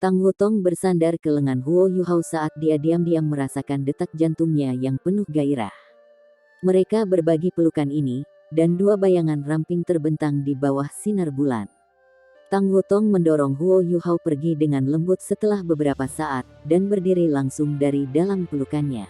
Tang Wutong bersandar ke lengan Huo Yuhao saat dia diam-diam merasakan detak jantungnya yang penuh gairah. Mereka berbagi pelukan ini, dan dua bayangan ramping terbentang di bawah sinar bulan. Tang Wutong mendorong Huo Yuhao pergi dengan lembut setelah beberapa saat, dan berdiri langsung dari dalam pelukannya.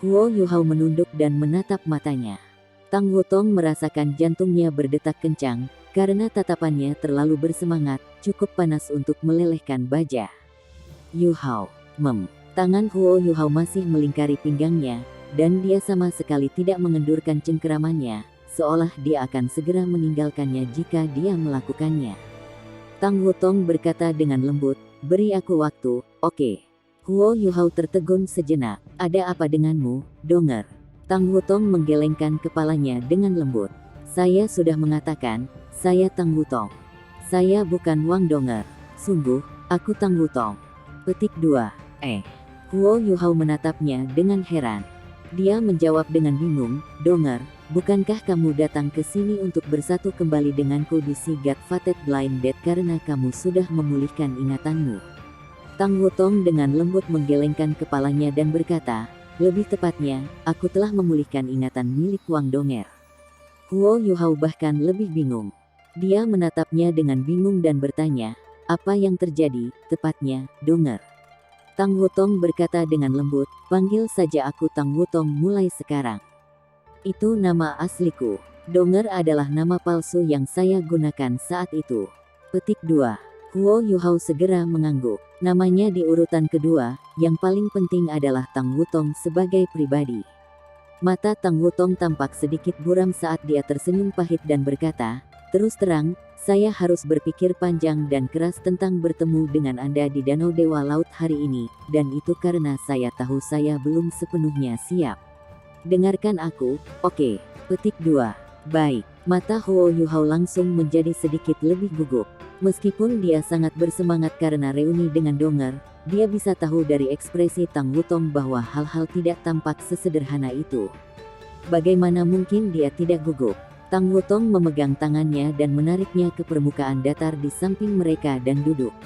Huo Yuhao menunduk dan menatap matanya. Tang Wutong merasakan jantungnya berdetak kencang, karena tatapannya terlalu bersemangat, cukup panas untuk melelehkan baja. Yuhao, Tangan Huo Yuhao masih melingkari pinggangnya, dan dia sama sekali tidak mengendurkan cengkeramannya, seolah dia akan segera meninggalkannya jika dia melakukannya. Tang Wutong berkata dengan lembut, "Beri aku waktu, oke?" Huo Yuhao tertegun sejenak. "Ada apa denganmu, Donger?" Tang Wutong menggelengkan kepalanya dengan lembut. "Saya sudah mengatakan, saya Tang Wutong. Saya bukan Wang Donger. Sungguh, aku Tang Wutong." Petik 2. Huo Yuhao menatapnya dengan heran. Dia menjawab dengan bingung, "Donger, bukankah kamu datang ke sini untuk bersatu kembali denganku di Sigat Fated Blinded karena kamu sudah memulihkan ingatanmu?" Tang Wutong dengan lembut menggelengkan kepalanya dan berkata, "Lebih tepatnya, aku telah memulihkan ingatan milik Wang Donger." Huo Yuhao bahkan lebih bingung. Dia menatapnya dengan bingung dan bertanya, "Apa yang terjadi, tepatnya, Donger?" Tang Wutong berkata dengan lembut, "Panggil saja aku Tang Wutong mulai sekarang. Itu nama asliku. Donger adalah nama palsu yang saya gunakan saat itu." Petik 2. Huo Yuhao segera mengangguk. Namanya di urutan kedua, yang paling penting adalah Tang Wutong sebagai pribadi. Mata Tang Wutong tampak sedikit buram saat dia tersenyum pahit dan berkata, "Terus terang, saya harus berpikir panjang dan keras tentang bertemu dengan Anda di Danau Dewa Laut hari ini, dan itu karena saya tahu saya belum sepenuhnya siap. Dengarkan aku, oke?" Petik 2. Baik. Mata Huo Yuhao langsung menjadi sedikit lebih gugup. Meskipun dia sangat bersemangat karena reuni dengan Donger, dia bisa tahu dari ekspresi Tang Wutong bahwa hal-hal tidak tampak sesederhana itu. Bagaimana mungkin dia tidak gugup? Tang Wutong memegang tangannya dan menariknya ke permukaan datar di samping mereka dan duduk.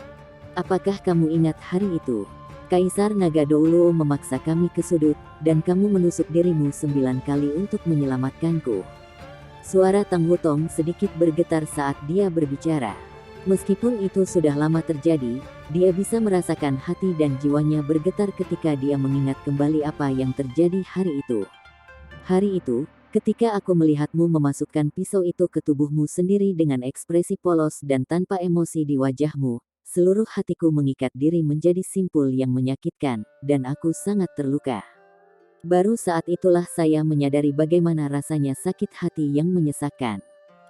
"Apakah kamu ingat hari itu? Kaisar Naga Douluo memaksa kami ke sudut, dan kamu menusuk dirimu 9 kali untuk menyelamatkanku." Suara Tang Wutong sedikit bergetar saat dia berbicara. Meskipun itu sudah lama terjadi, dia bisa merasakan hati dan jiwanya bergetar ketika dia mengingat kembali apa yang terjadi hari itu. "Hari itu, ketika aku melihatmu memasukkan pisau itu ke tubuhmu sendiri dengan ekspresi polos dan tanpa emosi di wajahmu, seluruh hatiku mengikat diri menjadi simpul yang menyakitkan, dan aku sangat terluka. Baru saat itulah saya menyadari bagaimana rasanya sakit hati yang menyesakkan.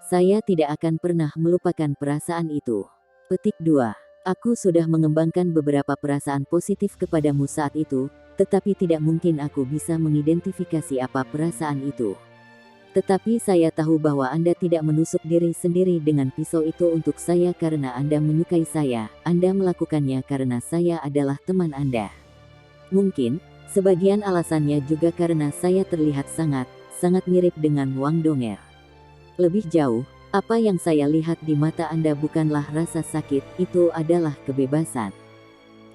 Saya tidak akan pernah melupakan perasaan itu." Petik 2. Aku sudah mengembangkan beberapa perasaan positif kepadamu saat itu, tetapi tidak mungkin aku bisa mengidentifikasi apa perasaan itu. Tetapi saya tahu bahwa Anda tidak menusuk diri sendiri dengan pisau itu untuk saya karena Anda menyukai saya, Anda melakukannya karena saya adalah teman Anda. Mungkin, sebagian alasannya juga karena saya terlihat sangat mirip dengan Wang Donger. Lebih jauh, apa yang saya lihat di mata Anda bukanlah rasa sakit, itu adalah kebebasan.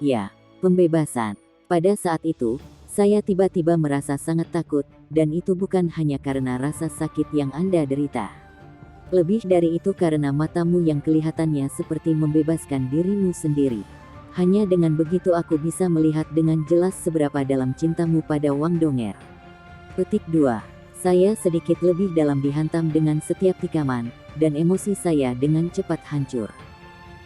Ya, pembebasan. Pada saat itu, saya tiba-tiba merasa sangat takut, dan itu bukan hanya karena rasa sakit yang Anda derita. Lebih dari itu karena matamu yang kelihatannya seperti membebaskan dirimu sendiri. Hanya dengan begitu aku bisa melihat dengan jelas seberapa dalam cintamu pada Wang Donger. Petik 2. Saya sedikit lebih dalam dihantam dengan setiap tikaman, dan emosi saya dengan cepat hancur.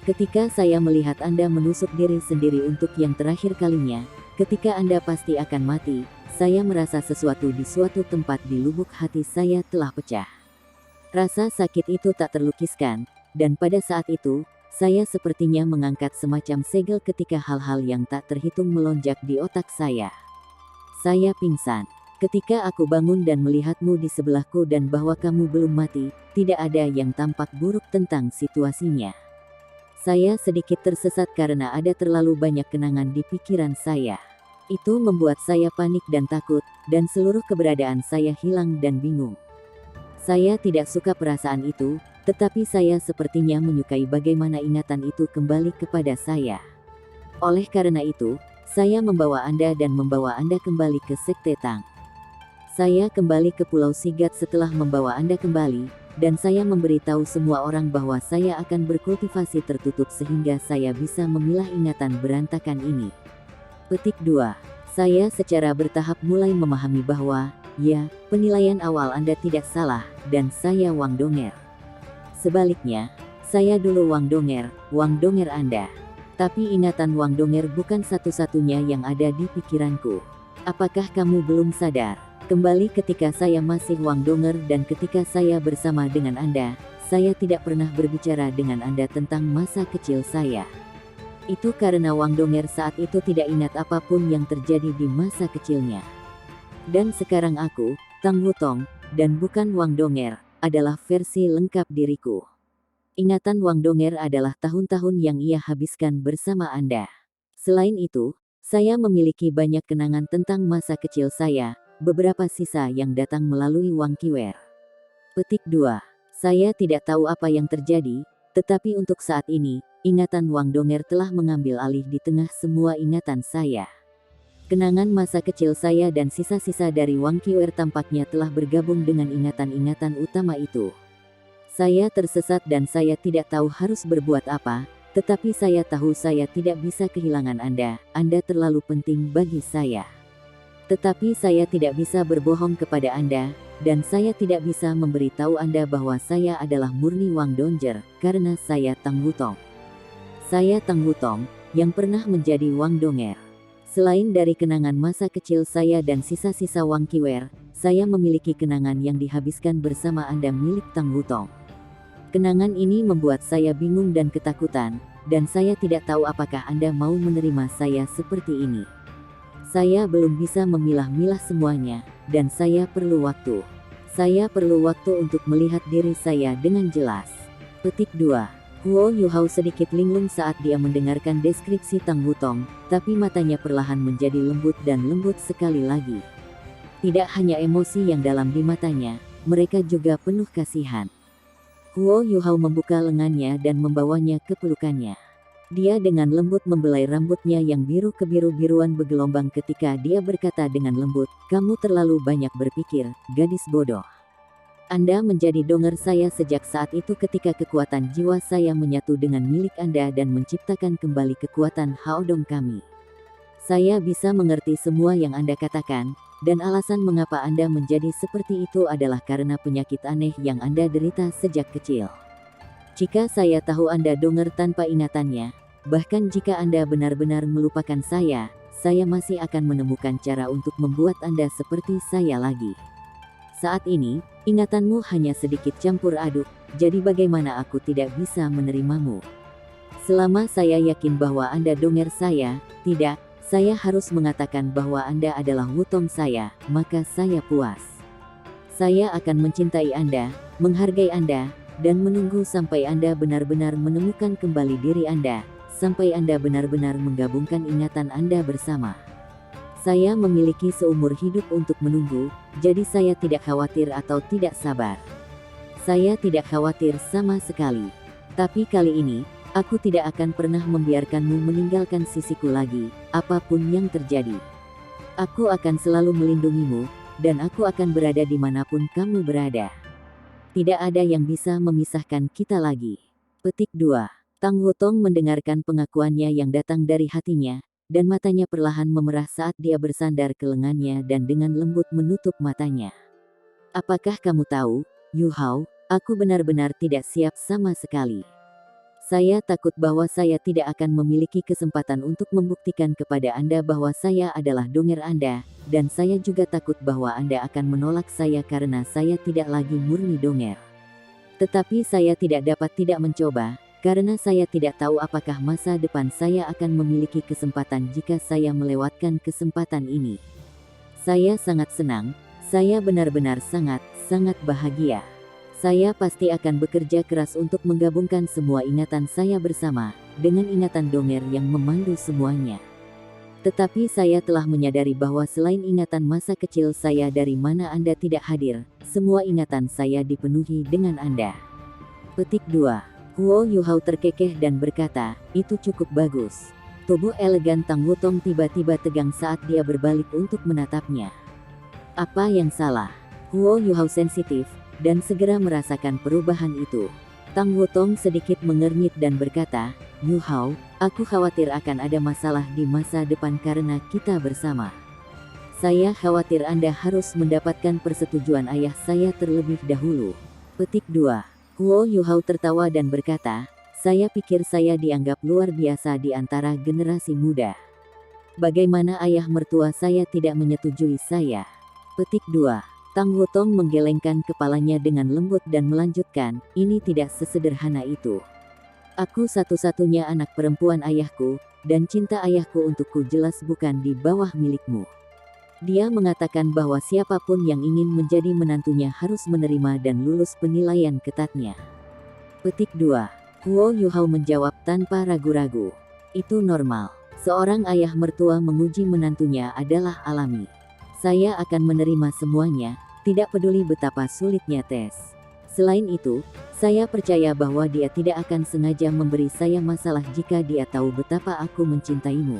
Ketika saya melihat Anda menusuk diri sendiri untuk yang terakhir kalinya, ketika Anda pasti akan mati, saya merasa sesuatu di suatu tempat di lubuk hati saya telah pecah. Rasa sakit itu tak terlukiskan, dan pada saat itu, saya sepertinya mengangkat semacam segel ketika hal-hal yang tak terhitung melonjak di otak saya. Saya pingsan. Ketika aku bangun dan melihatmu di sebelahku dan bahwa kamu belum mati, tidak ada yang tampak buruk tentang situasinya. Saya sedikit tersesat karena ada terlalu banyak kenangan di pikiran saya. Itu membuat saya panik dan takut, dan seluruh keberadaan saya hilang dan bingung. Saya tidak suka perasaan itu, tetapi saya sepertinya menyukai bagaimana ingatan itu kembali kepada saya. Oleh karena itu, saya membawa Anda dan membawa Anda kembali ke Sekte Tang. Saya kembali ke Pulau Sigat setelah membawa Anda kembali, dan saya memberitahu semua orang bahwa saya akan berkultivasi tertutup sehingga saya bisa memilah ingatan berantakan ini. Petik 2. Saya secara bertahap mulai memahami bahwa, ya, penilaian awal Anda tidak salah, dan saya Wang Donger. Sebaliknya, saya dulu Wang Donger Anda. Tapi ingatan Wang Donger bukan satu-satunya yang ada di pikiranku. Apakah kamu belum sadar? Kembali ketika saya masih Wang Donger dan ketika saya bersama dengan Anda, saya tidak pernah berbicara dengan Anda tentang masa kecil saya. Itu karena Wang Donger saat itu tidak ingat apapun yang terjadi di masa kecilnya. Dan sekarang aku, Tang Wutong, dan bukan Wang Donger, adalah versi lengkap diriku. Ingatan Wang Donger adalah tahun-tahun yang ia habiskan bersama Anda. Selain itu, saya memiliki banyak kenangan tentang masa kecil saya, beberapa sisa yang datang melalui Wang Qiwer. Petik 2. Saya tidak tahu apa yang terjadi, tetapi untuk saat ini, ingatan Wang Donger telah mengambil alih di tengah semua ingatan saya. Kenangan masa kecil saya dan sisa-sisa dari Wang Qiwer tampaknya telah bergabung dengan ingatan-ingatan utama itu. Saya tersesat dan saya tidak tahu harus berbuat apa, tetapi saya tahu saya tidak bisa kehilangan Anda. Anda terlalu penting bagi saya. Tetapi saya tidak bisa berbohong kepada Anda, dan saya tidak bisa memberitahu Anda bahwa saya adalah murni Wang Donger, karena saya Tang Wutong. Saya Tang Wutong, yang pernah menjadi Wang Donger. Selain dari kenangan masa kecil saya dan sisa-sisa Wang Qiwer, saya memiliki kenangan yang dihabiskan bersama Anda milik Tang Wutong. Kenangan ini membuat saya bingung dan ketakutan, dan saya tidak tahu apakah Anda mau menerima saya seperti ini. Saya belum bisa memilah-milah semuanya, dan saya perlu waktu. Saya perlu waktu untuk melihat diri saya dengan jelas. Petik 2. Huo Yuhao sedikit linglung saat dia mendengarkan deskripsi Tang Wutong, tapi matanya perlahan menjadi lembut dan lembut sekali lagi. Tidak hanya emosi yang dalam di matanya, mereka juga penuh kasihan. Huo Yuhao membuka lengannya dan membawanya ke pelukannya. Dia dengan lembut membelai rambutnya yang biru kebiru-biruan bergelombang ketika dia berkata dengan lembut, "Kamu terlalu banyak berpikir, gadis bodoh. Anda menjadi donger saya sejak saat itu ketika kekuatan jiwa saya menyatu dengan milik Anda dan menciptakan kembali kekuatan Haodong kami. Saya bisa mengerti semua yang Anda katakan, dan alasan mengapa Anda menjadi seperti itu adalah karena penyakit aneh yang Anda derita sejak kecil. Jika saya tahu Anda donger tanpa ingatannya, bahkan jika Anda benar-benar melupakan saya masih akan menemukan cara untuk membuat Anda seperti saya lagi. Saat ini, ingatanmu hanya sedikit campur aduk, jadi bagaimana aku tidak bisa menerimamu? Selama saya yakin bahwa Anda donger saya, tidak, saya harus mengatakan bahwa Anda adalah Wutong saya, maka saya puas. Saya akan mencintai Anda, menghargai Anda, dan menunggu sampai Anda benar-benar menemukan kembali diri Anda, sampai Anda benar-benar menggabungkan ingatan Anda bersama. Saya memiliki seumur hidup untuk menunggu, jadi saya tidak khawatir atau tidak sabar. Saya tidak khawatir sama sekali. Tapi kali ini, aku tidak akan pernah membiarkanmu meninggalkan sisiku lagi, apapun yang terjadi. Aku akan selalu melindungimu, dan aku akan berada dimanapun kamu berada. Tidak ada yang bisa memisahkan kita lagi. Petik 2. Tang Wutong mendengarkan pengakuannya yang datang dari hatinya, dan matanya perlahan memerah saat dia bersandar ke lengannya dan dengan lembut menutup matanya. Apakah kamu tahu, Yuhao, aku benar-benar tidak siap sama sekali. Saya takut bahwa saya tidak akan memiliki kesempatan untuk membuktikan kepada Anda bahwa saya adalah donger Anda, dan saya juga takut bahwa Anda akan menolak saya karena saya tidak lagi murni donger. Tetapi saya tidak dapat tidak mencoba, karena saya tidak tahu apakah masa depan saya akan memiliki kesempatan jika saya melewatkan kesempatan ini. Saya sangat senang, saya benar-benar sangat bahagia. Saya pasti akan bekerja keras untuk menggabungkan semua ingatan saya bersama, dengan ingatan donger yang memandu semuanya. Tetapi saya telah menyadari bahwa selain ingatan masa kecil saya dari mana Anda tidak hadir, semua ingatan saya dipenuhi dengan Anda. Petik 2. Huo Yuhao terkekeh dan berkata, itu cukup bagus. Tubuh elegan Tang Wutong tiba-tiba tegang saat dia berbalik untuk menatapnya. Apa yang salah? Huo Yuhao sensitif, dan segera merasakan perubahan itu. Tang Wutong sedikit mengernyit dan berkata, Yuhao, aku khawatir akan ada masalah di masa depan karena kita bersama. Saya khawatir Anda harus mendapatkan persetujuan ayah saya terlebih dahulu. Petik 2. Huo Yuhao tertawa dan berkata, saya pikir saya dianggap luar biasa di antara generasi muda. Bagaimana ayah mertua saya tidak menyetujui saya? Petik 2. Tang Wutong menggelengkan kepalanya dengan lembut dan melanjutkan, ini tidak sesederhana itu. Aku satu-satunya anak perempuan ayahku, dan cinta ayahku untukku jelas bukan di bawah milikmu. Dia mengatakan bahwa siapapun yang ingin menjadi menantunya harus menerima dan lulus penilaian ketatnya. Petik 2. Huo Yuhao menjawab tanpa ragu-ragu. Itu normal. Seorang ayah mertua menguji menantunya adalah alami. Saya akan menerima semuanya, tidak peduli betapa sulitnya tes. Selain itu, saya percaya bahwa dia tidak akan sengaja memberi saya masalah jika dia tahu betapa aku mencintaimu.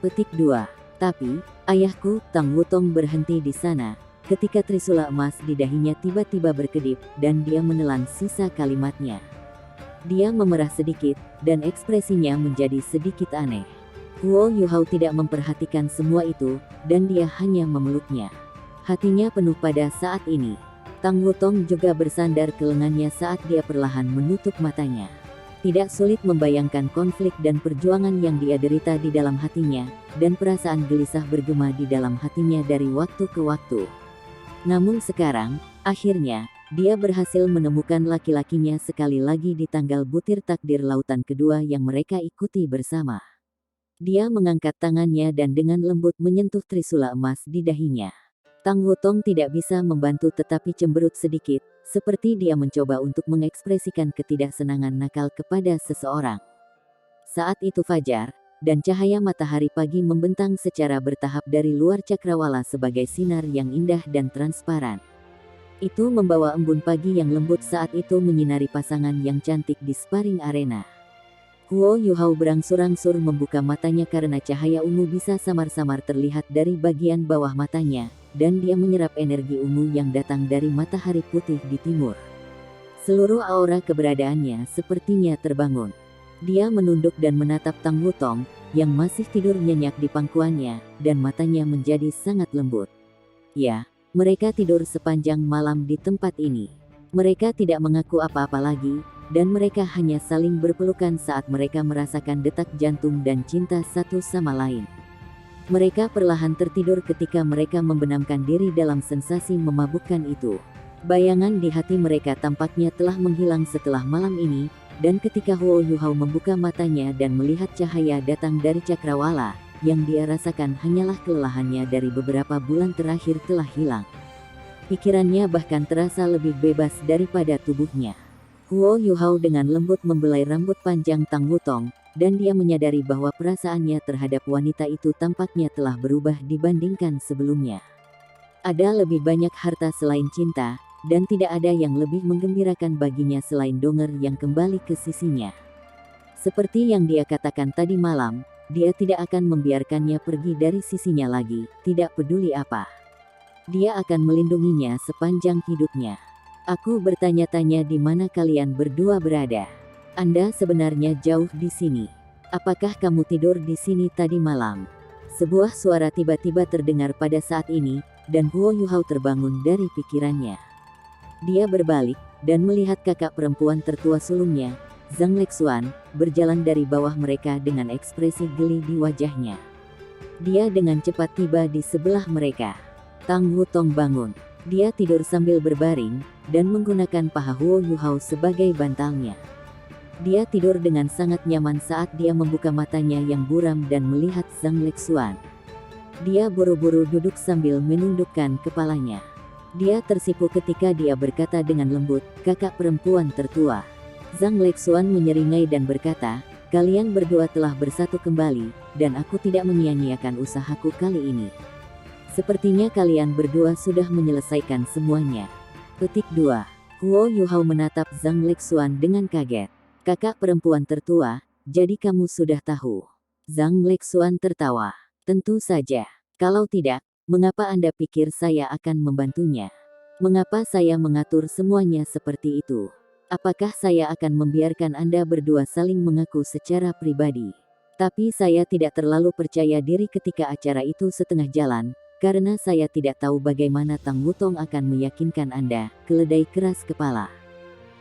Petik 2. Tapi, ayahku, Tang Wutong berhenti di sana, ketika trisula emas di dahinya tiba-tiba berkedip, dan dia menelan sisa kalimatnya. Dia memerah sedikit, dan ekspresinya menjadi sedikit aneh. Huo Yuhao tidak memperhatikan semua itu, dan dia hanya memeluknya. Hatinya penuh pada saat ini. Tang Wutong juga bersandar ke lengannya saat dia perlahan menutup matanya. Tidak sulit membayangkan konflik dan perjuangan yang dia derita di dalam hatinya, dan perasaan gelisah bergema di dalam hatinya dari waktu ke waktu. Namun sekarang, akhirnya, dia berhasil menemukan laki-lakinya sekali lagi di tanggal butir takdir lautan kedua yang mereka ikuti bersama. Dia mengangkat tangannya dan dengan lembut menyentuh trisula emas di dahinya. Tang Wutong tidak bisa membantu tetapi cemberut sedikit, seperti dia mencoba untuk mengekspresikan ketidaksenangan nakal kepada seseorang. Saat itu fajar, dan cahaya matahari pagi membentang secara bertahap dari luar cakrawala sebagai sinar yang indah dan transparan. Itu membawa embun pagi yang lembut saat itu menyinari pasangan yang cantik di sparring arena. Huo Yuhao berangsur-angsur membuka matanya karena cahaya ungu bisa samar-samar terlihat dari bagian bawah matanya, dan dia menyerap energi ungu yang datang dari matahari putih di timur. Seluruh aura keberadaannya sepertinya terbangun. Dia menunduk dan menatap Tang Wutong, yang masih tidur nyenyak di pangkuannya, dan matanya menjadi sangat lembut. Ya. Mereka tidur sepanjang malam di tempat ini. Mereka tidak mengaku apa-apa lagi, dan mereka hanya saling berpelukan saat mereka merasakan detak jantung dan cinta satu sama lain. Mereka perlahan tertidur ketika mereka membenamkan diri dalam sensasi memabukkan itu. Bayangan di hati mereka tampaknya telah menghilang setelah malam ini, dan ketika Huo Yuhao membuka matanya dan melihat cahaya datang dari cakrawala, yang dia rasakan hanyalah kelelahannya dari beberapa bulan terakhir telah hilang. Pikirannya bahkan terasa lebih bebas daripada tubuhnya. Huo Yuhao dengan lembut membelai rambut panjang Tang Wutong, dan dia menyadari bahwa perasaannya terhadap wanita itu tampaknya telah berubah dibandingkan sebelumnya. Ada lebih banyak harta selain cinta, dan tidak ada yang lebih menggembirakan baginya selain Donger yang kembali ke sisinya. Seperti yang dia katakan tadi malam, dia tidak akan membiarkannya pergi dari sisinya lagi, tidak peduli apa. Dia akan melindunginya sepanjang hidupnya. Aku bertanya-tanya di mana kalian berdua berada. Anda sebenarnya jauh di sini. Apakah kamu tidur di sini tadi malam? Sebuah suara tiba-tiba terdengar pada saat ini, dan Huo Yuhao terbangun dari pikirannya. Dia berbalik, dan melihat kakak perempuan tertua sulungnya, Zhang Lexuan, berjalan dari bawah mereka dengan ekspresi geli di wajahnya. Dia dengan cepat tiba di sebelah mereka. Tang Wutong bangun. Dia tidur sambil berbaring, dan menggunakan paha Huo Yuhao sebagai bantalnya. Dia tidur dengan sangat nyaman saat dia membuka matanya yang buram dan melihat Zhang Lexuan. Dia buru-buru duduk sambil menundukkan kepalanya. Dia tersipu ketika dia berkata dengan lembut, kakak perempuan tertua. Zhang Lexuan menyeringai dan berkata, kalian berdua telah bersatu kembali, dan aku tidak menyia-nyiakan usahaku kali ini. Sepertinya kalian berdua sudah menyelesaikan semuanya. Petik 2. Huo Yuhao menatap Zhang Lexuan dengan kaget. Kakak perempuan tertua, jadi kamu sudah tahu. Zhang Lexuan tertawa. Tentu saja. Kalau tidak, mengapa Anda pikir saya akan membantunya? Mengapa saya mengatur semuanya seperti itu? Apakah saya akan membiarkan Anda berdua saling mengaku secara pribadi? Tapi saya tidak terlalu percaya diri ketika acara itu setengah jalan, karena saya tidak tahu bagaimana Tang Wutong akan meyakinkan Anda, keledai keras kepala.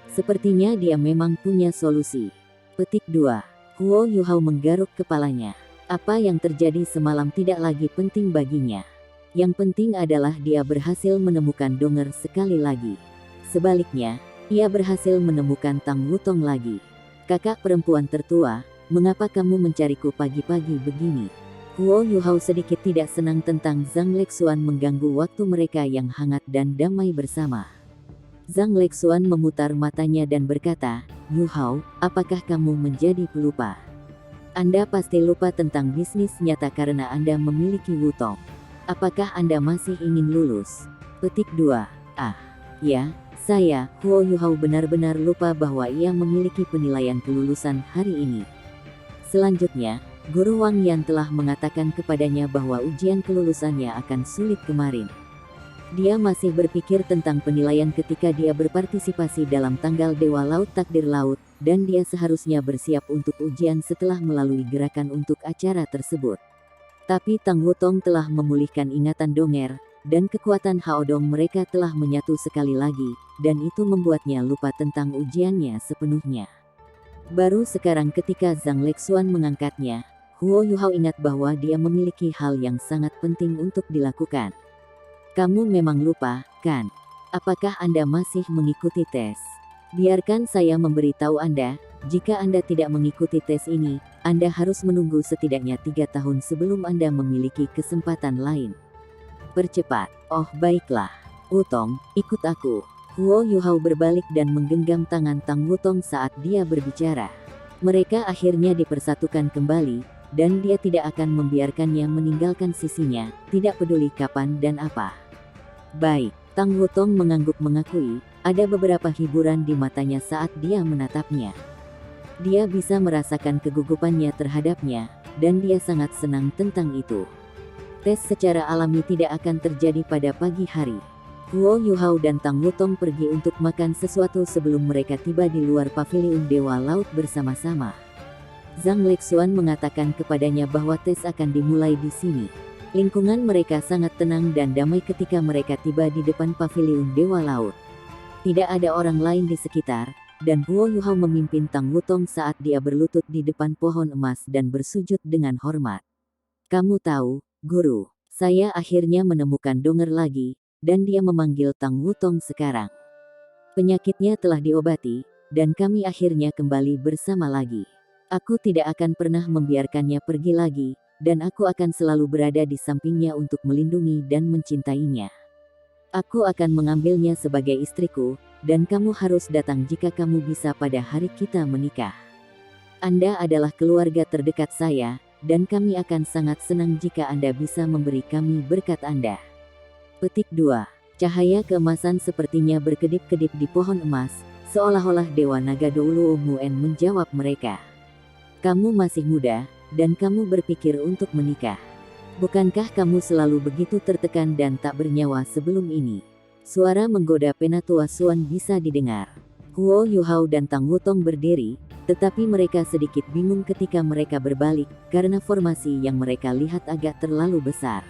Sepertinya dia memang punya solusi. Petik 2. Huo Yuhao menggaruk kepalanya. Apa yang terjadi semalam tidak lagi penting baginya. Yang penting adalah dia berhasil menemukan Donger sekali lagi. Sebaliknya, ia berhasil menemukan Tang Wutong lagi. Kakak perempuan tertua, mengapa kamu mencariku pagi-pagi begini? Huo Yuhao sedikit tidak senang tentang Zhang Lexuan mengganggu waktu mereka yang hangat dan damai bersama. Zhang Lexuan memutar matanya dan berkata, Yuhao, apakah kamu menjadi pelupa? Anda pasti lupa tentang bisnis nyata karena Anda memiliki Wutong. Apakah Anda masih ingin lulus? Petik 2. Ya, saya, Huo Yuhao benar-benar lupa bahwa ia memiliki penilaian kelulusan hari ini. Selanjutnya, Guru Wang Yan telah mengatakan kepadanya bahwa ujian kelulusannya akan sulit kemarin. Dia masih berpikir tentang penilaian ketika dia berpartisipasi dalam tanggal Dewa Laut Takdir Laut, dan dia seharusnya bersiap untuk ujian setelah melalui gerakan untuk acara tersebut. Tapi Tang Wutong telah memulihkan ingatan Donger, dan kekuatan Haodong mereka telah menyatu sekali lagi, dan itu membuatnya lupa tentang ujiannya sepenuhnya. Baru sekarang ketika Zhang Lexuan mengangkatnya, Huo Yuhao ingat bahwa dia memiliki hal yang sangat penting untuk dilakukan. Kamu memang lupa, kan? Apakah Anda masih mengikuti tes? Biarkan saya memberitahu Anda, jika Anda tidak mengikuti tes ini, Anda harus menunggu setidaknya 3 tahun sebelum Anda memiliki kesempatan lain. Percepat. Oh baiklah. Wutong, ikut aku. Huo Yuhao berbalik dan menggenggam tangan Tang Wutong saat dia berbicara. Mereka akhirnya dipersatukan kembali, dan dia tidak akan membiarkannya meninggalkan sisinya, tidak peduli kapan dan apa. Baik, Tang Wutong mengangguk mengakui, ada beberapa hiburan di matanya saat dia menatapnya. Dia bisa merasakan kegugupannya terhadapnya, dan dia sangat senang tentang itu. Tes secara alami tidak akan terjadi pada pagi hari. Huo Yuhao dan Tang Wutong pergi untuk makan sesuatu sebelum mereka tiba di luar paviliun Dewa Laut bersama-sama. Zhang Lexuan mengatakan kepadanya bahwa tes akan dimulai di sini. Lingkungan mereka sangat tenang dan damai ketika mereka tiba di depan paviliun Dewa Laut. Tidak ada orang lain di sekitar, dan Huo Yuhao memimpin Tang Wutong saat dia berlutut di depan pohon emas dan bersujud dengan hormat. Kamu tahu, Guru, saya akhirnya menemukan Donger lagi, dan dia memanggil Tang Wutong sekarang. Penyakitnya telah diobati, dan kami akhirnya kembali bersama lagi. Aku tidak akan pernah membiarkannya pergi lagi, dan aku akan selalu berada di sampingnya untuk melindungi dan mencintainya. Aku akan mengambilnya sebagai istriku, dan kamu harus datang jika kamu bisa pada hari kita menikah. Anda adalah keluarga terdekat saya, dan kami akan sangat senang jika Anda bisa memberi kami berkat Anda. Petik 2. Cahaya keemasan sepertinya berkedip-kedip di pohon emas, seolah-olah Dewa Naga Douluo Muen menjawab mereka. Kamu masih muda, dan kamu berpikir untuk menikah. Bukankah kamu selalu begitu tertekan dan tak bernyawa sebelum ini? Suara menggoda Penatua Suan bisa didengar. Huo Yuhao dan Tang Wutong berdiri, tetapi mereka sedikit bingung ketika mereka berbalik, karena formasi yang mereka lihat agak terlalu besar.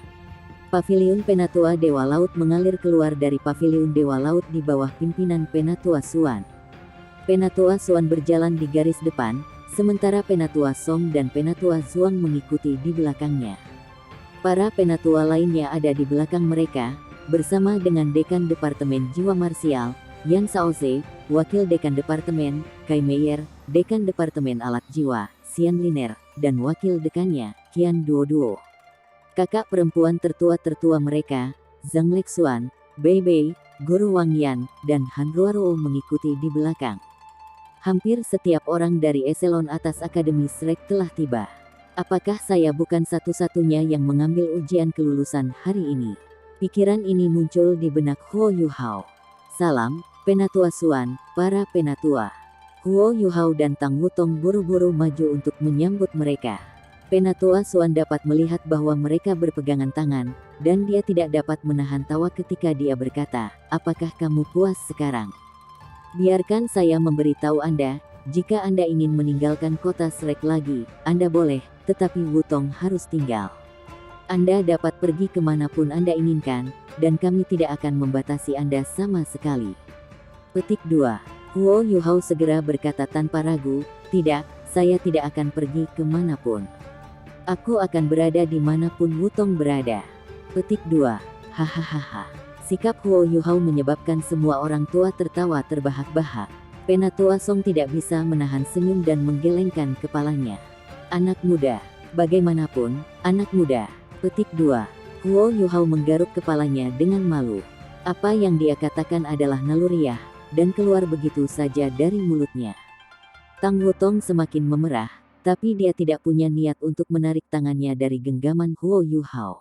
Paviliun Penatua Dewa Laut mengalir keluar dari Paviliun Dewa Laut di bawah pimpinan Penatua Suan. Penatua Suan berjalan di garis depan, sementara Penatua Song dan Penatua Zuang mengikuti di belakangnya. Para penatua lainnya ada di belakang mereka, bersama dengan Dekan Departemen Jiwa Marsial, Yan Shaoze, Wakil Dekan Departemen, Kai Meier, Dekan Departemen Alat Jiwa, Xian Liner, dan Wakil Dekannya, Qian Duoduo. Kakak perempuan tertua-tertua mereka, Zhang Lexuan, Bei Bei, Guru Wang Yan, dan Han Ruoruo mengikuti di belakang. Hampir setiap orang dari eselon atas Akademi Shrek telah tiba. Apakah saya bukan satu-satunya yang mengambil ujian kelulusan hari ini? Pikiran ini muncul di benak Huo Yuhao. Salam, Penatua Suan, para penatua. Huo Yuhao dan Tang Wutong buru-buru maju untuk menyambut mereka. Penatua Suan dapat melihat bahwa mereka berpegangan tangan, dan dia tidak dapat menahan tawa ketika dia berkata, "Apakah kamu puas sekarang? Biarkan saya memberitahu Anda, jika Anda ingin meninggalkan kota Shrek lagi, Anda boleh, tetapi Wutong harus tinggal. Anda dapat pergi kemanapun Anda inginkan, dan kami tidak akan membatasi Anda sama sekali." Petik 2. Huo Yuhao segera berkata tanpa ragu, "Tidak, saya tidak akan pergi kemanapun. Aku akan berada di manapun Wutong berada." Petik 2. Hahaha. Sikap Huo Yuhao menyebabkan semua orang tua tertawa terbahak-bahak. Penatua Song tidak bisa menahan senyum dan menggelengkan kepalanya. Anak muda. Bagaimanapun, anak muda. Petik 2. Huo Yuhao menggaruk kepalanya dengan malu. Apa yang dia katakan adalah naluriah, dan keluar begitu saja dari mulutnya. Tang Wutong semakin memerah, tapi dia tidak punya niat untuk menarik tangannya dari genggaman Huo Yuhao.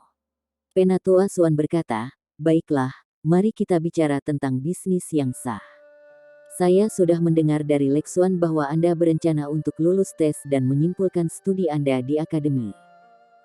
Penatua Suan berkata, "Baiklah, mari kita bicara tentang bisnis yang sah. Saya sudah mendengar dari Leksuan bahwa Anda berencana untuk lulus tes dan menyimpulkan studi Anda di akademi."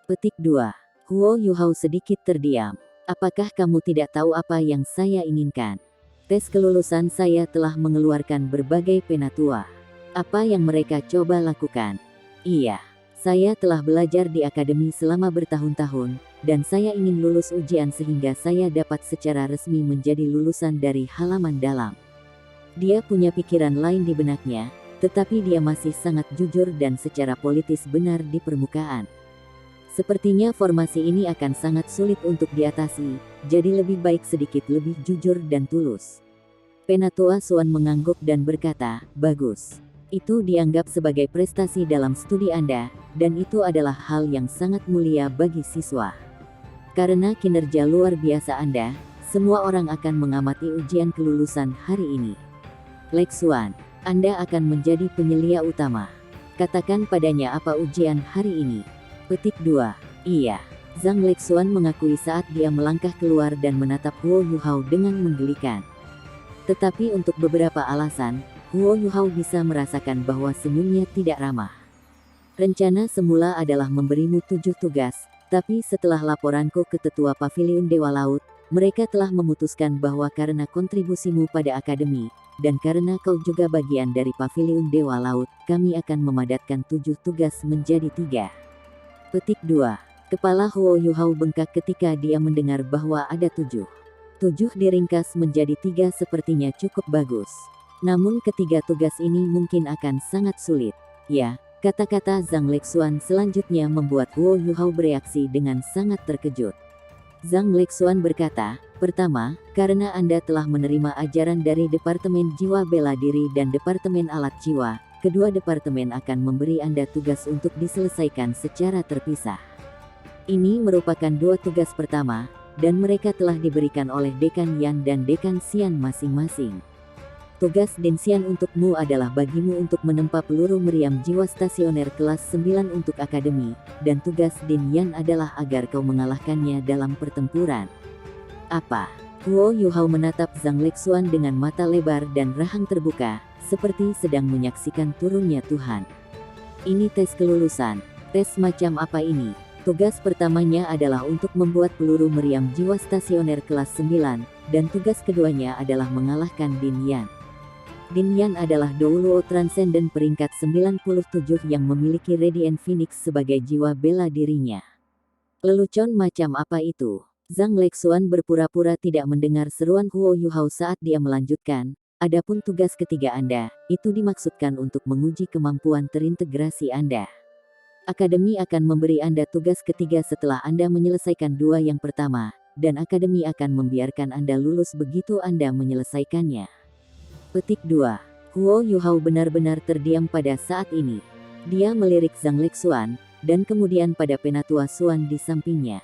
Petik 2. Huo Yuhao sedikit terdiam. "Apakah kamu tidak tahu apa yang saya inginkan? Tes kelulusan saya telah mengeluarkan berbagai penatua. Apa yang mereka coba lakukan? Iya, saya telah belajar di akademi selama bertahun-tahun, dan saya ingin lulus ujian sehingga saya dapat secara resmi menjadi lulusan dari halaman dalam." Dia punya pikiran lain di benaknya, tetapi dia masih sangat jujur dan secara politis benar di permukaan. Sepertinya formasi ini akan sangat sulit untuk diatasi, jadi lebih baik sedikit lebih jujur dan tulus. Penatua Suan mengangguk dan berkata, "Bagus. Itu dianggap sebagai prestasi dalam studi Anda, dan itu adalah hal yang sangat mulia bagi siswa. Karena kinerja luar biasa Anda, semua orang akan mengamati ujian kelulusan hari ini. Leksuan, Anda akan menjadi penyelia utama. Katakan padanya apa ujian hari ini." Petik 2. Iya. Zhang Leksuan mengakui saat dia melangkah keluar dan menatap Huo Yuhao dengan menggelikan. Tetapi untuk beberapa alasan, Huo Yuhao bisa merasakan bahwa senyumnya tidak ramah. "Rencana semula adalah memberimu 7 tugas, tapi setelah laporanku ke Tetua Paviliun Dewa Laut, mereka telah memutuskan bahwa karena kontribusimu pada akademi, dan karena kau juga bagian dari Paviliun Dewa Laut, kami akan memadatkan 7 tugas menjadi 3. Petik 2. Kepala Huo Yuhao bengkak ketika dia mendengar bahwa ada 7. 7 diringkas menjadi 3 sepertinya cukup bagus. Namun ketiga tugas ini mungkin akan sangat sulit. Ya, kata-kata Zhang Leksuan selanjutnya membuat Huo Yuhao bereaksi dengan sangat terkejut. Zhang Leksuan berkata, "Pertama, karena Anda telah menerima ajaran dari Departemen Jiwa Bela Diri dan Departemen Alat Jiwa, kedua departemen akan memberi Anda tugas untuk diselesaikan secara terpisah. Ini merupakan 2 tugas pertama, dan mereka telah diberikan oleh Dekan Yan dan Dekan Xian masing-masing. Tugas Din Xian untukmu adalah bagimu untuk menempa peluru meriam jiwa stasioner kelas 9 untuk akademi, dan tugas Din Yan adalah agar kau mengalahkannya dalam pertempuran." "Apa?" Huo Yuhao menatap Zhang Leksuan dengan mata lebar dan rahang terbuka, seperti sedang menyaksikan turunnya Tuhan. "Ini tes kelulusan. Tes macam apa ini?" "Tugas pertamanya adalah untuk membuat peluru meriam jiwa stasioner kelas 9, dan tugas keduanya adalah mengalahkan Din Yan. Din Yan adalah Douluo Transcendent peringkat 97 yang memiliki Radiant Phoenix sebagai jiwa bela dirinya." "Lelucon macam apa itu?" Zhang Leksuan berpura-pura tidak mendengar seruan Huo Yuhao saat dia melanjutkan, "Adapun tugas ketiga Anda, itu dimaksudkan untuk menguji kemampuan terintegrasi Anda. Akademi akan memberi Anda tugas ketiga setelah Anda menyelesaikan 2 yang pertama, dan Akademi akan membiarkan Anda lulus begitu Anda menyelesaikannya." Petik 2. Huo Yuhao benar-benar terdiam pada saat ini. Dia melirik Zhang Leksuan, dan kemudian pada Penatua Suan di sampingnya.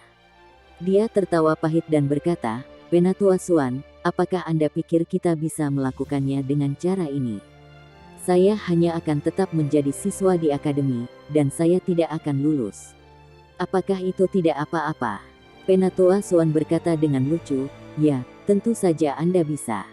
Dia tertawa pahit dan berkata, "Penatua Suan, apakah Anda pikir kita bisa melakukannya dengan cara ini? Saya hanya akan tetap menjadi siswa di akademi, dan saya tidak akan lulus. Apakah itu tidak apa-apa?" Penatua Suan berkata dengan lucu, "Ya, tentu saja Anda bisa.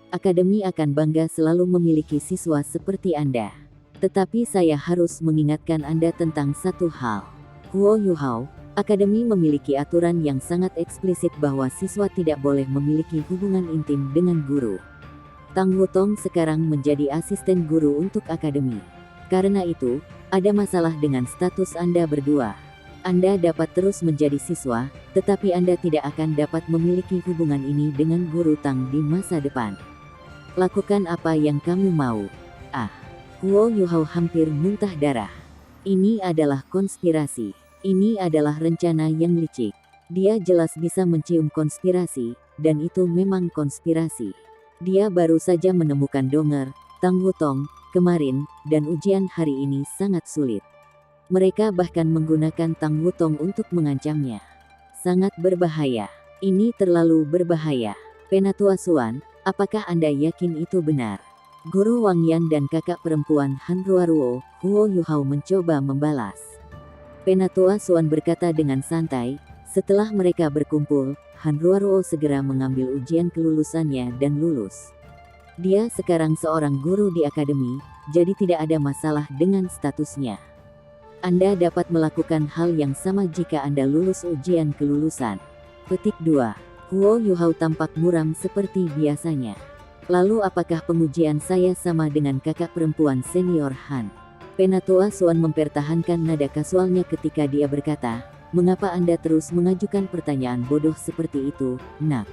Akademi akan bangga selalu memiliki siswa seperti Anda. Tetapi saya harus mengingatkan Anda tentang satu hal. Huo Yuhao, akademi memiliki aturan yang sangat eksplisit bahwa siswa tidak boleh memiliki hubungan intim dengan guru. Tang Wutong sekarang menjadi asisten guru untuk akademi. Karena itu, ada masalah dengan status Anda berdua. Anda dapat terus menjadi siswa, tetapi Anda tidak akan dapat memiliki hubungan ini dengan guru Tang di masa depan. Lakukan apa yang kamu mau. Huo Yuhao hampir muntah darah. Ini adalah konspirasi. Ini adalah rencana yang licik. Dia jelas bisa mencium konspirasi, dan itu memang konspirasi. Dia baru saja menemukan Donger, Tang Wutong, kemarin, dan ujian hari ini sangat sulit. Mereka bahkan menggunakan Tang Wutong untuk mengancamnya. Sangat berbahaya. Ini terlalu berbahaya. Penatua Suan, apakah Anda yakin itu benar? Guru Wang Yan dan kakak perempuan Han Ruaruo, Huo Yuhao mencoba membalas. Penatua Suan berkata dengan santai, setelah mereka berkumpul, Han Ruaruo segera mengambil ujian kelulusannya dan lulus. Dia sekarang seorang guru di akademi, jadi tidak ada masalah dengan statusnya. Anda dapat melakukan hal yang sama jika Anda lulus ujian kelulusan. Petik 2. Huo Yuhao tampak muram seperti biasanya. Lalu apakah pengujian saya sama dengan kakak perempuan senior Han? Penatua Suan mempertahankan nada kasualnya ketika dia berkata, mengapa Anda terus mengajukan pertanyaan bodoh seperti itu, nak?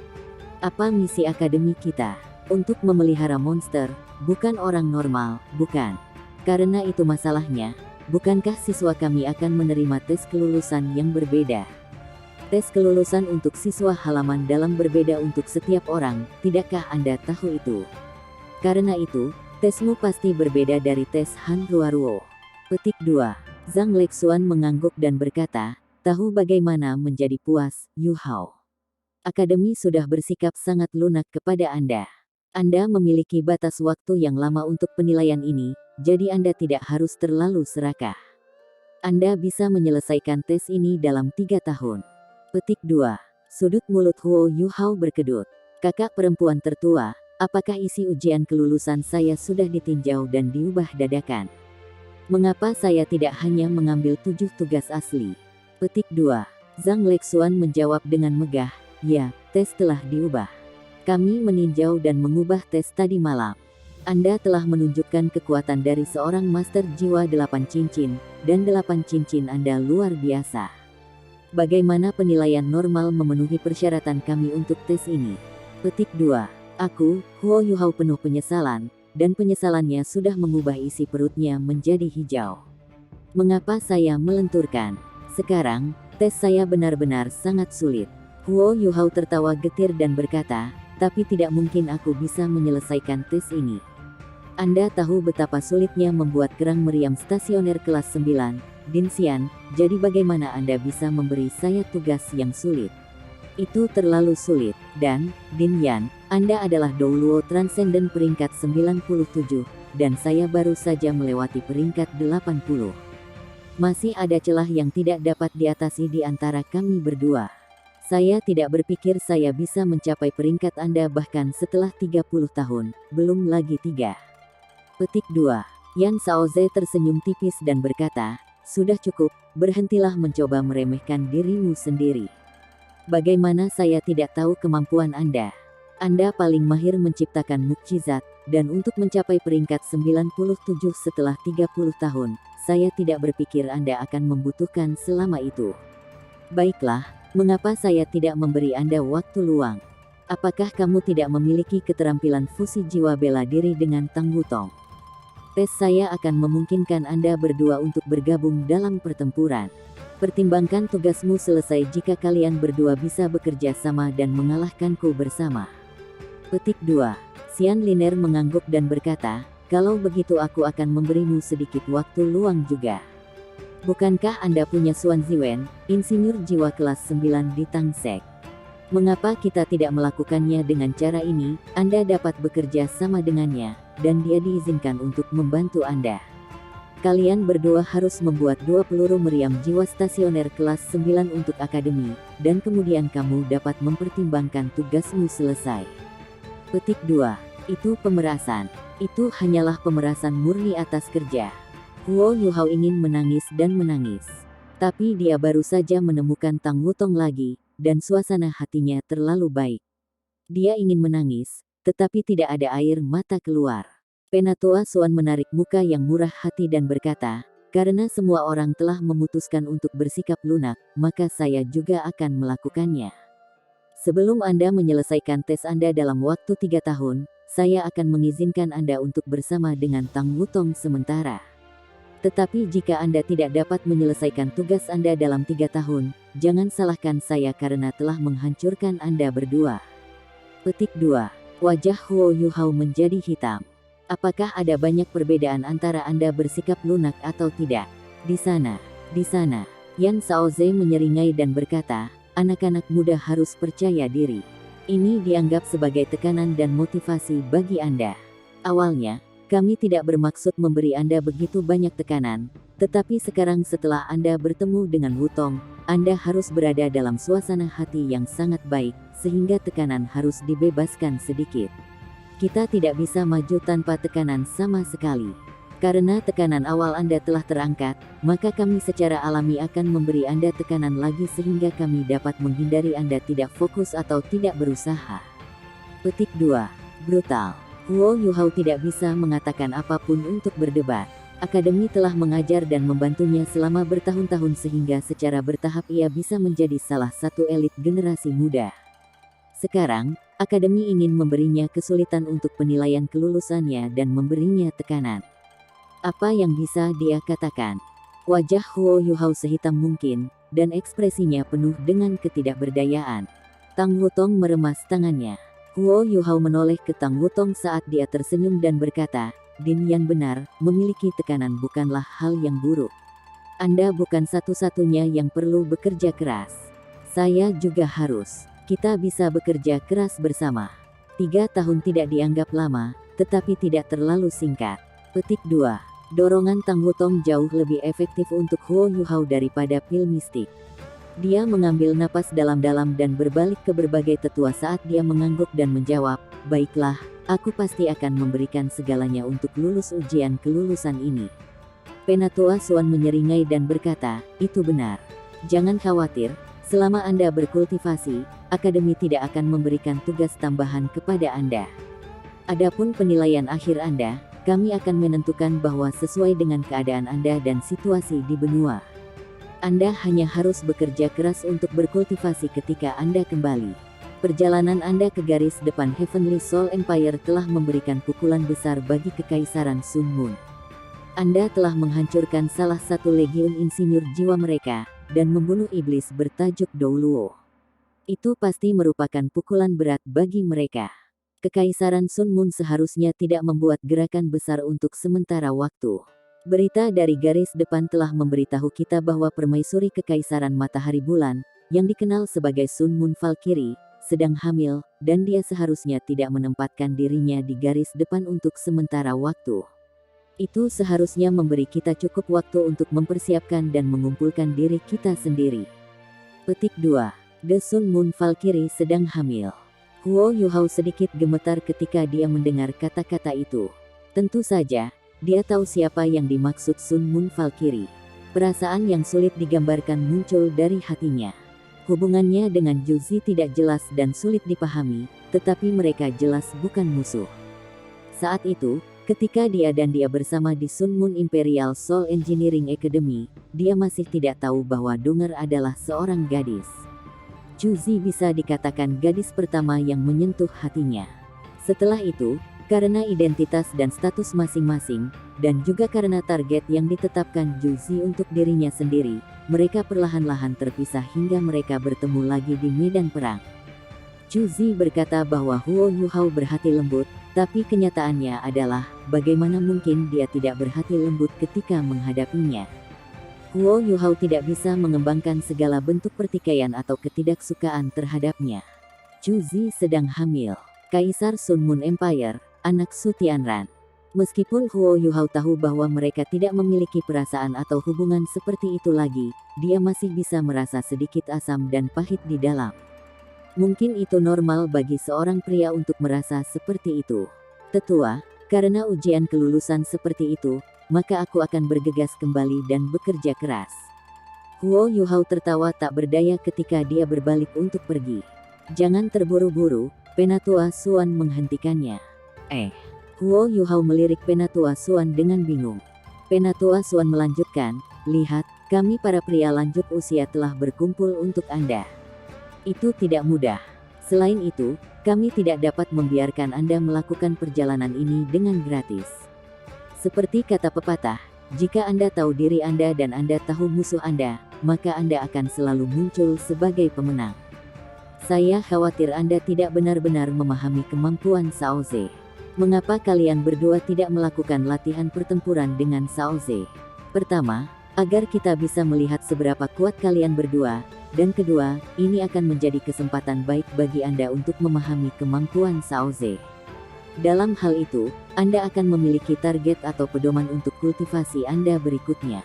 Apa misi akademi kita? Untuk memelihara monster, bukan orang normal, bukan? Karena itu masalahnya, bukankah siswa kami akan menerima tes kelulusan yang berbeda? Tes kelulusan untuk siswa halaman dalam berbeda untuk setiap orang, tidakkah Anda tahu itu? Karena itu, tesmu pasti berbeda dari tes Han Ruaruo. Petik 2. Zhang Lexuan mengangguk dan berkata, tahu bagaimana menjadi puas, Yuhao. Akademi sudah bersikap sangat lunak kepada Anda. Anda memiliki batas waktu yang lama untuk penilaian ini, jadi Anda tidak harus terlalu serakah. Anda bisa menyelesaikan tes ini dalam 3 tahun. Petik 2. Sudut mulut Huo Yuhao berkedut. Kakak perempuan tertua, apakah isi ujian kelulusan saya sudah ditinjau dan diubah dadakan? Mengapa saya tidak hanya mengambil 7 tugas asli? Petik 2. Zhang Lexuan menjawab dengan megah, ya, tes telah diubah. Kami meninjau dan mengubah tes tadi malam. Anda telah menunjukkan kekuatan dari seorang master jiwa 8 cincin, dan 8 cincin Anda luar biasa. Bagaimana penilaian normal memenuhi persyaratan kami untuk tes ini? Petik 2. Aku, Huo Yuhao penuh penyesalan, dan penyesalannya sudah mengubah isi perutnya menjadi hijau. Mengapa saya melenturkan? Sekarang, tes saya benar-benar sangat sulit. Huo Yuhao tertawa getir dan berkata, tapi tidak mungkin aku bisa menyelesaikan tes ini. Anda tahu betapa sulitnya membuat kerang meriam stasioner kelas 9, Din Xian, jadi bagaimana Anda bisa memberi saya tugas yang sulit? Itu terlalu sulit, dan, Din Yan, Anda adalah Douluo Transcendent peringkat 97, dan saya baru saja melewati peringkat 80. Masih ada celah yang tidak dapat diatasi di antara kami berdua. Saya tidak berpikir saya bisa mencapai peringkat Anda bahkan setelah 30 tahun, belum lagi 3. Petik 2. Yan Shaoze tersenyum tipis dan berkata, sudah cukup, berhentilah mencoba meremehkan dirimu sendiri. Bagaimana saya tidak tahu kemampuan Anda? Anda paling mahir menciptakan mukjizat, dan untuk mencapai peringkat 97 setelah 30 tahun, saya tidak berpikir Anda akan membutuhkan selama itu. Baiklah, mengapa saya tidak memberi Anda waktu luang? Apakah kamu tidak memiliki keterampilan fusi jiwa bela diri dengan Tang Wutong? Tes saya akan memungkinkan Anda berdua untuk bergabung dalam pertempuran. Pertimbangkan tugasmu selesai jika kalian berdua bisa bekerja sama dan mengalahkanku bersama. Petik 2. Xian Liner mengangguk dan berkata, kalau begitu aku akan memberimu sedikit waktu luang juga. Bukankah Anda punya Suan Ziwen, insinyur jiwa kelas 9 di Tangsek? Mengapa kita tidak melakukannya dengan cara ini? Anda dapat bekerja sama dengannya, dan dia diizinkan untuk membantu Anda. Kalian berdua harus membuat 2 peluru meriam jiwa stasioner kelas 9 untuk akademi, dan kemudian kamu dapat mempertimbangkan tugasmu selesai. Petik 2. Itu pemerasan. Itu hanyalah pemerasan murni atas kerja. Huo Yuhao ingin menangis dan menangis. Tapi dia baru saja menemukan Tang Wutong lagi, dan suasana hatinya terlalu baik. Dia ingin menangis, tetapi tidak ada air mata keluar. Penatua Suan menarik muka yang murah hati dan berkata, karena semua orang telah memutuskan untuk bersikap lunak, maka saya juga akan melakukannya. Sebelum Anda menyelesaikan tes Anda dalam waktu 3 tahun, saya akan mengizinkan Anda untuk bersama dengan Tang Wutong sementara. Tetapi jika Anda tidak dapat menyelesaikan tugas Anda dalam 3 tahun, jangan salahkan saya karena telah menghancurkan Anda berdua. Petik 2. Wajah Huo Yuhao menjadi hitam. Apakah ada banyak perbedaan antara Anda bersikap lunak atau tidak? Di sana, Yan Shaoze menyeringai dan berkata, anak-anak muda harus percaya diri. Ini dianggap sebagai tekanan dan motivasi bagi Anda. Awalnya, kami tidak bermaksud memberi Anda begitu banyak tekanan, tetapi sekarang setelah Anda bertemu dengan Wutong, Anda harus berada dalam suasana hati yang sangat baik, sehingga tekanan harus dibebaskan sedikit. Kita tidak bisa maju tanpa tekanan sama sekali. Karena tekanan awal Anda telah terangkat, maka kami secara alami akan memberi Anda tekanan lagi sehingga kami dapat menghindari Anda tidak fokus atau tidak berusaha. Petik 2. Brutal. Huo Yuhao tidak bisa mengatakan apapun untuk berdebat. Akademi telah mengajar dan membantunya selama bertahun-tahun sehingga secara bertahap ia bisa menjadi salah satu elit generasi muda. Sekarang, Akademi ingin memberinya kesulitan untuk penilaian kelulusannya dan memberinya tekanan. Apa yang bisa dia katakan? Wajah Huo Yuhao sehitam mungkin, dan ekspresinya penuh dengan ketidakberdayaan. Tang Wutong meremas tangannya. Huo Yuhao menoleh ke Tang Wutong saat dia tersenyum dan berkata, Din Yan benar, memiliki tekanan bukanlah hal yang buruk. Anda bukan satu-satunya yang perlu bekerja keras. Saya juga harus. Kita bisa bekerja keras bersama. 3 tahun tidak dianggap lama, tetapi tidak terlalu singkat. Petik 2. Dorongan Tang Wutong jauh lebih efektif untuk Huo Yuhao daripada pil mistik. Dia mengambil napas dalam-dalam dan berbalik ke berbagai tetua saat dia mengangguk dan menjawab, baiklah, aku pasti akan memberikan segalanya untuk lulus ujian kelulusan ini. Penatua Suan menyeringai dan berkata, itu benar. Jangan khawatir, selama Anda berkultivasi, Akademi tidak akan memberikan tugas tambahan kepada Anda. Adapun penilaian akhir Anda, kami akan menentukan bahwa sesuai dengan keadaan Anda dan situasi di benua. Anda hanya harus bekerja keras untuk berkultivasi ketika Anda kembali. Perjalanan Anda ke garis depan Heavenly Soul Empire telah memberikan pukulan besar bagi Kekaisaran Sun Moon. Anda telah menghancurkan salah satu legiun insinyur jiwa mereka, dan membunuh iblis bertajuk Douluo. Itu pasti merupakan pukulan berat bagi mereka. Kekaisaran Sun Moon seharusnya tidak membuat gerakan besar untuk sementara waktu. Berita dari garis depan telah memberitahu kita bahwa permaisuri Kekaisaran Matahari Bulan, yang dikenal sebagai Sun Moon Valkyrie, sedang hamil, dan dia seharusnya tidak menempatkan dirinya di garis depan untuk sementara waktu. Itu seharusnya memberi kita cukup waktu untuk mempersiapkan dan mengumpulkan diri kita sendiri. Petik 2. The Sun Moon Valkyrie sedang hamil. Huo Yuhao sedikit gemetar ketika dia mendengar kata-kata itu. Tentu saja, dia tahu siapa yang dimaksud Sun Moon Valkyrie. Perasaan yang sulit digambarkan muncul dari hatinya. Hubungannya dengan Juzi tidak jelas dan sulit dipahami, tetapi mereka jelas bukan musuh. Saat itu, ketika dia bersama di Sun Moon Imperial Soul Engineering Academy, dia masih tidak tahu bahwa Donger adalah seorang gadis. Juzi bisa dikatakan gadis pertama yang menyentuh hatinya. Setelah itu, karena identitas dan status masing-masing, dan juga karena target yang ditetapkan Juzi untuk dirinya sendiri, mereka perlahan-lahan terpisah hingga mereka bertemu lagi di medan perang. Juzi berkata bahwa Huo Yuhao berhati lembut, tapi kenyataannya adalah, bagaimana mungkin dia tidak berhati lembut ketika menghadapinya. Huo Yuhao tidak bisa mengembangkan segala bentuk pertikaian atau ketidaksukaan terhadapnya. Juzi sedang hamil. Kaisar Sun Moon Empire, anak Su Tianran. Meskipun Huo Yuhao tahu bahwa mereka tidak memiliki perasaan atau hubungan seperti itu lagi, dia masih bisa merasa sedikit asam dan pahit di dalam. Mungkin itu normal bagi seorang pria untuk merasa seperti itu. Tetua, karena ujian kelulusan seperti itu, maka aku akan bergegas kembali dan bekerja keras. Huo Yuhao tertawa tak berdaya ketika dia berbalik untuk pergi. Jangan terburu-buru, Penatua Suan menghentikannya. Huo Yuhao melirik Penatua Suan dengan bingung. Penatua Suan melanjutkan, lihat, kami para pria lanjut usia telah berkumpul untuk Anda. Itu tidak mudah. Selain itu, kami tidak dapat membiarkan Anda melakukan perjalanan ini dengan gratis. Seperti kata pepatah, jika Anda tahu diri Anda dan Anda tahu musuh Anda, maka Anda akan selalu muncul sebagai pemenang. Saya khawatir Anda tidak benar-benar memahami kemampuan Cao Ze. Mengapa kalian berdua tidak melakukan latihan pertempuran dengan Cao Ze? Pertama, agar kita bisa melihat seberapa kuat kalian berdua, dan kedua, ini akan menjadi kesempatan baik bagi Anda untuk memahami kemampuan Cao Ze. Dalam hal itu, Anda akan memiliki target atau pedoman untuk kultivasi Anda berikutnya.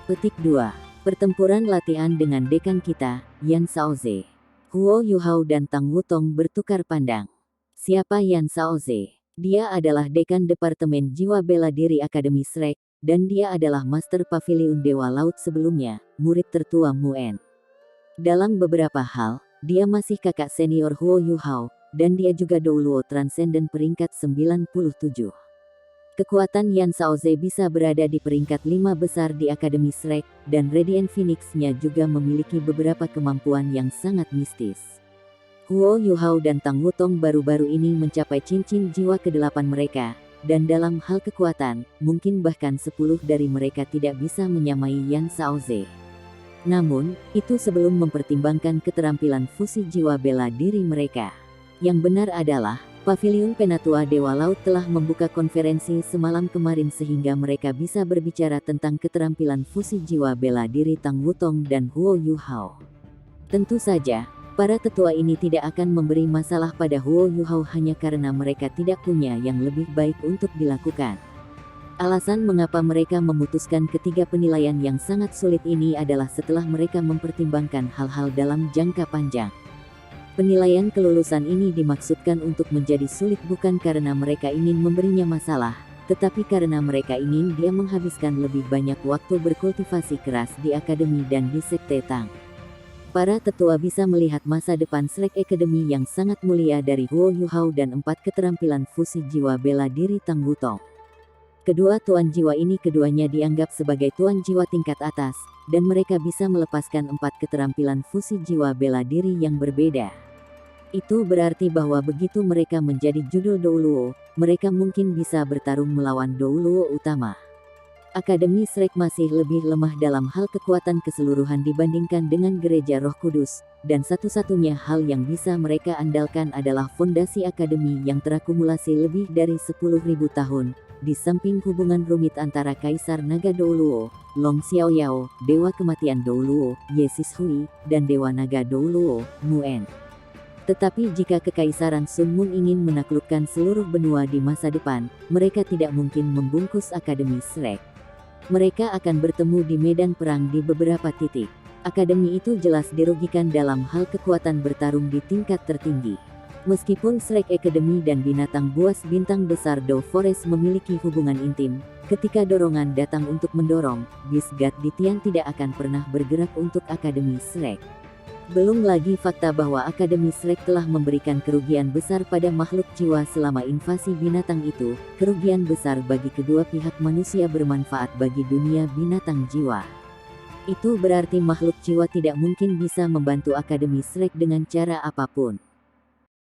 Petik 2. Pertempuran latihan dengan dekan kita, Yan Cao Ze. Huo Yuhao dan Tang Wutong bertukar pandang. Siapa Yan Cao Ze? Dia adalah dekan Departemen Jiwa Bela Diri Akademi Shrek, dan dia adalah Master Pavilion Dewa Laut sebelumnya, murid tertua Muen. Dalam beberapa hal, dia masih kakak senior Huo Yuhao, dan dia juga Douluo Transcendent peringkat 97. Kekuatan Yan Cao Ze bisa berada di peringkat 5 besar di Akademi Shrek, dan Radiant Phoenix-nya juga memiliki beberapa kemampuan yang sangat mistis. Huo Yuhao dan Tang Wutong baru-baru ini mencapai cincin jiwa ke-8 mereka, dan dalam hal kekuatan, mungkin bahkan 10 dari mereka tidak bisa menyamai Yan Cao Ze. Namun, itu sebelum mempertimbangkan keterampilan fusi jiwa bela diri mereka. Yang benar adalah, Pavilion Penatua Dewa Laut telah membuka konferensi semalam kemarin sehingga mereka bisa berbicara tentang keterampilan fusi jiwa bela diri Tang Wutong dan Huo Yuhao. Tentu saja, para tetua ini tidak akan memberi masalah pada Huo Yuhao hanya karena mereka tidak punya yang lebih baik untuk dilakukan. Alasan mengapa mereka memutuskan ketiga penilaian yang sangat sulit ini adalah setelah mereka mempertimbangkan hal-hal dalam jangka panjang. Penilaian kelulusan ini dimaksudkan untuk menjadi sulit bukan karena mereka ingin memberinya masalah, tetapi karena mereka ingin dia menghabiskan lebih banyak waktu berkultivasi keras di akademi dan di sekte Tang. Para tetua bisa melihat masa depan Shrek Academy yang sangat mulia dari Huo Yuhao dan 4 keterampilan fusi jiwa bela diri Tang Wutong. Kedua tuan jiwa ini keduanya dianggap sebagai tuan jiwa tingkat atas, dan mereka bisa melepaskan 4 keterampilan fusi jiwa bela diri yang berbeda. Itu berarti bahwa begitu mereka menjadi judul Douluo, mereka mungkin bisa bertarung melawan Douluo utama. Akademi Shrek masih lebih lemah dalam hal kekuatan keseluruhan dibandingkan dengan Gereja Roh Kudus, dan satu-satunya hal yang bisa mereka andalkan adalah fondasi akademi yang terakumulasi lebih dari 10.000 tahun, di samping hubungan rumit antara Kaisar Naga Douluo, Long Xiaoyao, Dewa Kematian Douluo, Ye Sishui, dan Dewa Naga Douluo, Muen. Tetapi jika Kekaisaran Sun Moon ingin menaklukkan seluruh benua di masa depan, mereka tidak mungkin membungkus Akademi Shrek. Mereka akan bertemu di medan perang di beberapa titik. Akademi itu jelas dirugikan dalam hal kekuatan bertarung di tingkat tertinggi. Meskipun Shrek Academy dan binatang buas bintang besar Dow Forest memiliki hubungan intim, ketika dorongan datang untuk mendorong, Bisgat Ditian tidak akan pernah bergerak untuk Akademi Shrek. Belum lagi fakta bahwa Akademi Shrek telah memberikan kerugian besar pada makhluk jiwa selama invasi binatang itu, kerugian besar bagi kedua pihak manusia bermanfaat bagi dunia binatang jiwa. Itu berarti makhluk jiwa tidak mungkin bisa membantu Akademi Shrek dengan cara apapun.